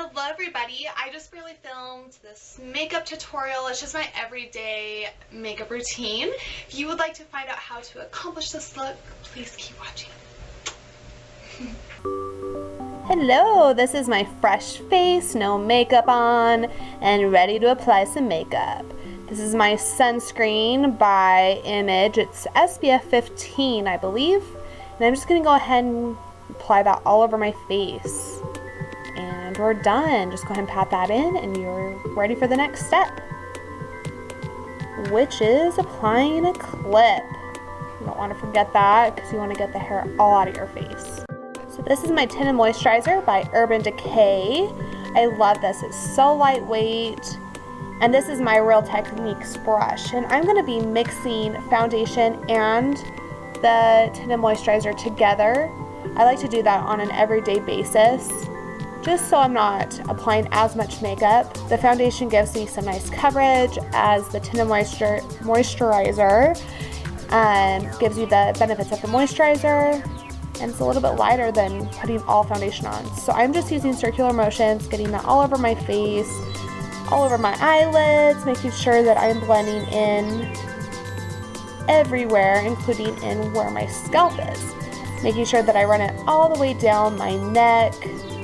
Hello everybody, I just barely filmed this makeup tutorial. It's just my everyday makeup routine. If you would like to find out how to accomplish this look, please keep watching. Hello, this is my fresh face, no makeup on, and ready to apply some makeup. This is my sunscreen by Image. It's SPF 15, I believe. And I'm just going to go ahead and apply that all over my face. And we're done. Just go ahead and pat that in and you're ready for the next step, which is applying a clip. You don't want to forget that because you want to get the hair all out of your face. So this is my Tinted Moisturizer by Urban Decay. I love this. It's so lightweight. And this is my Real Techniques brush. And I'm going to be mixing foundation and the Tinted Moisturizer together. I like to do that on an everyday basis, just so I'm not applying as much makeup. The foundation gives me some nice coverage, as the Tinted Moisturizer gives you the benefits of the moisturizer, and it's a little bit lighter than putting all foundation on. So I'm just using circular motions, getting that all over my face, all over my eyelids, making sure that I'm blending in everywhere, including in where my scalp is. Making sure that I run it all the way down my neck,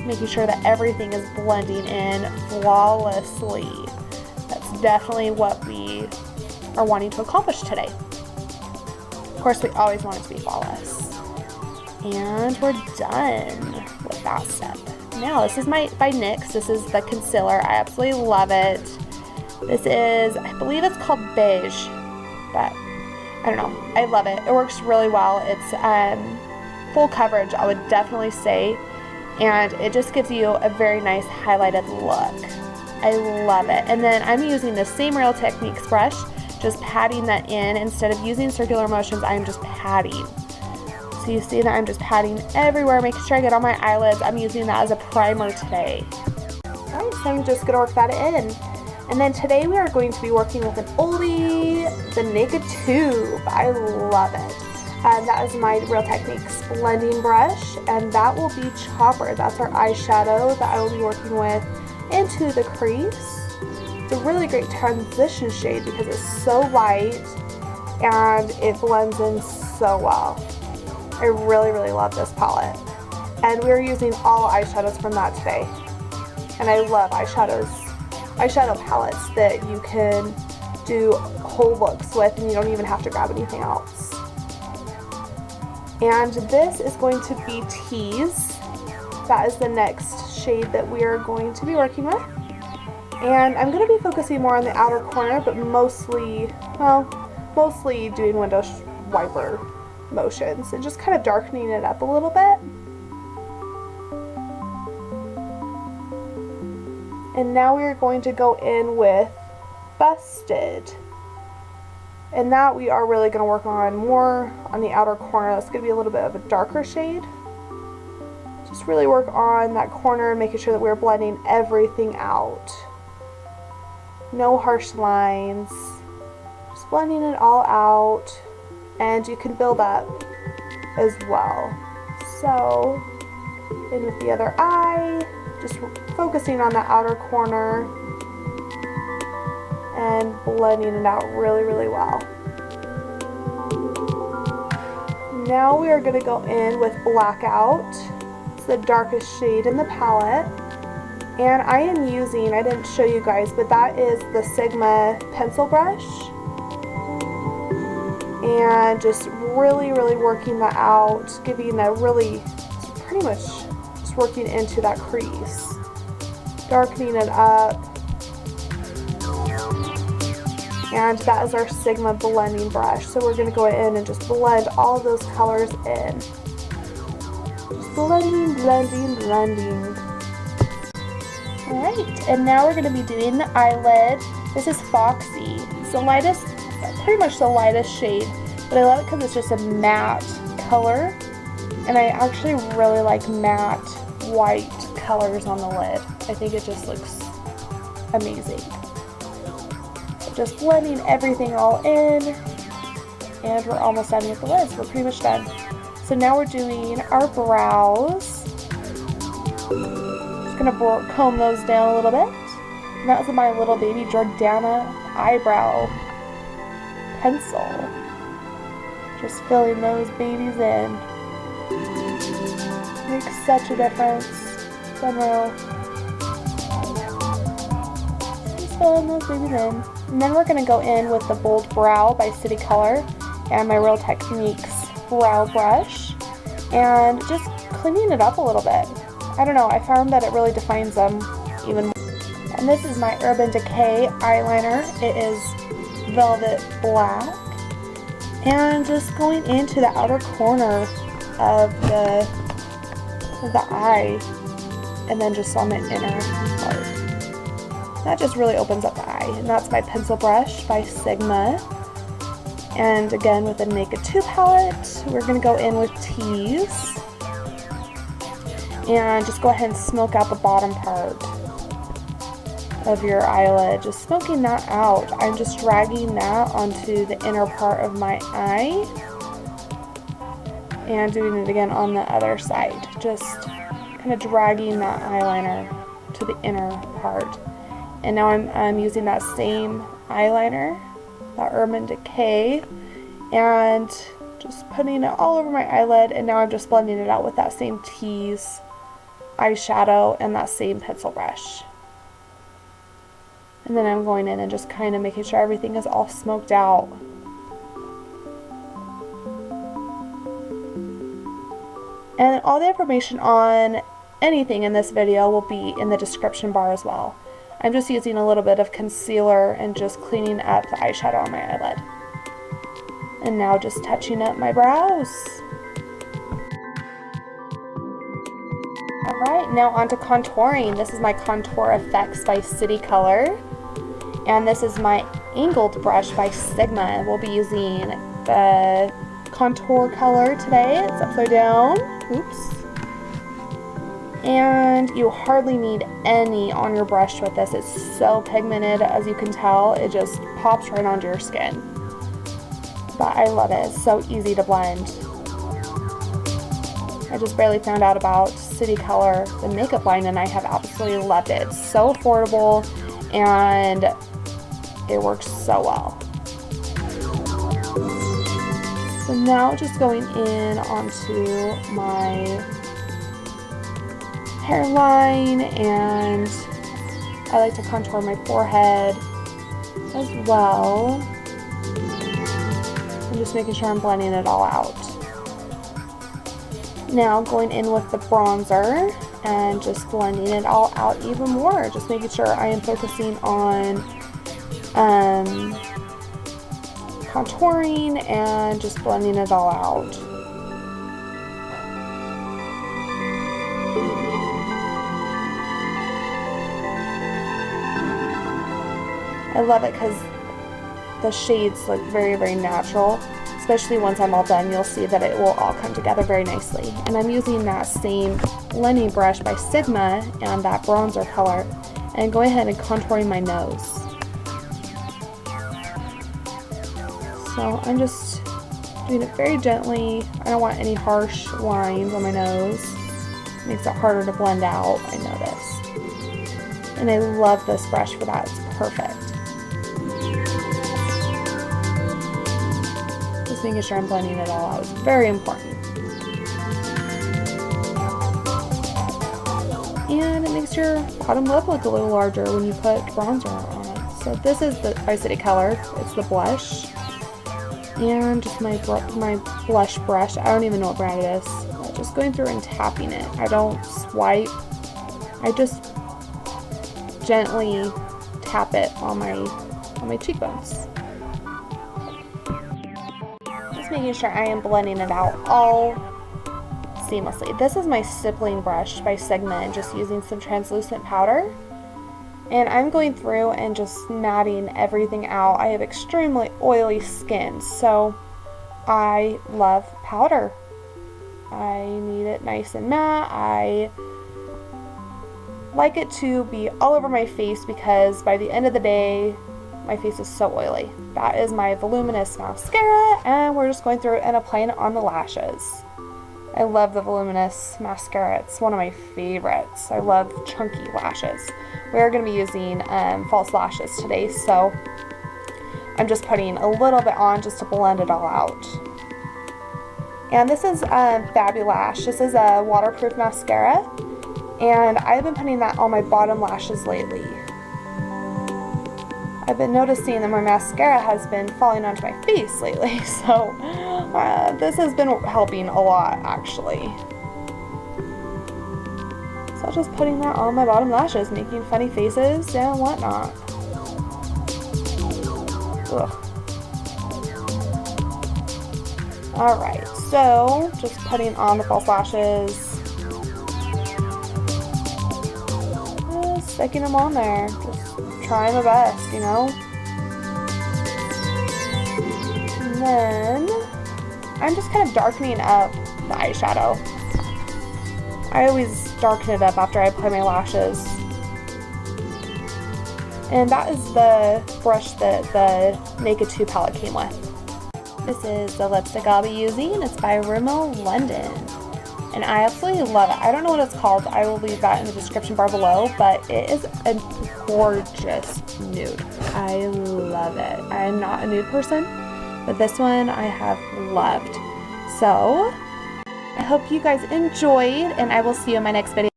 making sure that everything is blending in flawlessly. That's definitely what we are wanting to accomplish today. Of course, we always want it to be flawless. And we're done with that step. Now, this is by NYX. This is the concealer. I absolutely love it. This is, I believe it's called Beige, but I don't know. I love it. It works really well. It's full coverage, I would definitely say. And it just gives you a very nice highlighted look. I love it. And then I'm using the same Real Techniques brush, just patting that in. Instead of using circular motions, I'm just patting. So you see that I'm just patting everywhere, making sure I get on my eyelids. I'm using that as a primer today. Alright, so I'm just going to work that in. And then today we are going to be working with an oldie, the Naked Tube. I love it. That is my Real Techniques blending brush, and that will be Chopper. That's our eyeshadow that I will be working with into the crease. It's a really great transition shade because it's so light and it blends in so well. I really, really love this palette. And we're using all eyeshadows from that today. And I love eyeshadow palettes that you can do whole looks with and you don't even have to grab anything else. And this is going to be Tease. That is the next shade that we are going to be working with. And I'm going to be focusing more on the outer corner, but mostly doing window wiper motions and just kind of darkening it up a little bit. And now we are going to go in with Busted. And that we are really going to work on more on the outer corner. That's going to be a little bit of a darker shade. Just really work on that corner, making sure that we're blending everything out. No harsh lines. Just blending it all out. And you can build up as well. So, in with the other eye, just focusing on the outer corner and blending it out really, really well. Now we are going to go in with Blackout. It's the darkest shade in the palette. And I am using, I didn't show you guys, but that is the Sigma pencil brush. And just really, really working that out, giving that really, pretty much just working into that crease. Darkening it up. And that is our Sigma blending brush. So we're going to go in and just blend all those colors in. Just blending, blending, blending. Alright, and now we're going to be doing the eyelid. This is Foxy. It's the lightest, pretty much the lightest shade. But I love it because it's just a matte color. And I actually really like matte white colors on the lid. I think it just looks amazing. Just blending everything all in, and we're almost done with the lids. We're pretty much done. So now we're doing our brows. Just gonna comb those down a little bit. And that was my little baby Jordana eyebrow pencil. Just filling those babies in. Makes such a difference. It's unreal. Just filling those babies in. And then we're going to go in with the Bold Brow by City Color and my Real Techniques brow brush. And just cleaning it up a little bit. I don't know, I found that it really defines them even more. And this is my Urban Decay eyeliner. It is velvet black. And just going into the outer corner of the eye, and then just on the inner part. That just really opens up the eye. And that's my pencil brush by Sigma. And again with the Naked 2 palette, we're going to go in with Tease. And just go ahead and smoke out the bottom part of your eyelid. Just smoking that out. I'm just dragging that onto the inner part of my eye. And doing it again on the other side. Just kind of dragging that eyeliner to the inner part. And now I'm using that same eyeliner, that Urban Decay, and just putting it all over my eyelid. And now I'm just blending it out with that same Tease eyeshadow and that same pencil brush. And then I'm going in and just kind of making sure everything is all smoked out. And all the information on anything in this video will be in the description bar as well. I'm just using a little bit of concealer and just cleaning up the eyeshadow on my eyelid. And now just touching up my brows. Alright, now on to contouring. This is my Contour Effects by City Color. And this is my angled brush by Sigma. We'll be using the contour color today. It's upside down. Oops. And you hardly need any on your brush with this. It's so pigmented, as you can tell. It just pops right onto your skin. But I love it. It's so easy to blend. I just barely found out about City Color, the makeup line, and I have absolutely loved it. It's so affordable and it works so well. So now just going in onto my hairline, and I like to contour my forehead as well. I'm just making sure I'm blending it all out. Now going in with the bronzer and just blending it all out even more. Just making sure I am focusing on contouring and just blending it all out. I love it because the shades look very, very natural. Especially once I'm all done, you'll see that it will all come together very nicely. And I'm using that same blending brush by Sigma and that bronzer color, and go ahead and contouring my nose. So I'm just doing it very gently. I don't want any harsh lines on my nose. It makes it harder to blend out, I notice. And I love this brush for that. It's perfect. Just making sure I'm blending it all out is very important. And it makes your bottom lip look a little larger when you put bronzer on it. So this is the by City Color. It's the blush. And just my blush brush. I don't even know what brand it is. Just going through and tapping it. I don't swipe. I just gently tap it on my cheekbones. Just making sure I am blending it out all seamlessly. This is my stippling brush by Sigma, and just using some translucent powder. And I'm going through and just matting everything out. I have extremely oily skin, so I love powder. I need it nice and matte. I like it to be all over my face because by the end of the day, my face is so oily. That is my voluminous mascara, and we're just going through and applying it on the lashes. I love the voluminous mascara. It's one of my favorites. I love chunky lashes. We're going to be using false lashes today, so I'm just putting a little bit on just to blend it all out. And this is Fabulash. This is a waterproof mascara, and I've been putting that on my bottom lashes lately. I've been noticing that my mascara has been falling onto my face lately, so this has been helping a lot, actually. So I'm just putting that on my bottom lashes, making funny faces and whatnot. Ugh. Alright, so just putting on the false lashes. Just sticking them on there. Just trying my best, you know. And then I'm just kind of darkening up the eyeshadow. I always darken it up after I apply my lashes. And that is the brush that the Naked 2 palette came with. This is the lipstick I'll be using. It's by Rimmel London. And I absolutely love it. I don't know what it's called. I will leave that in the description bar below, but it is a gorgeous nude. I love it. I'm not a nude person, but this one I have loved. So I hope you guys enjoyed, and I will see you in my next video.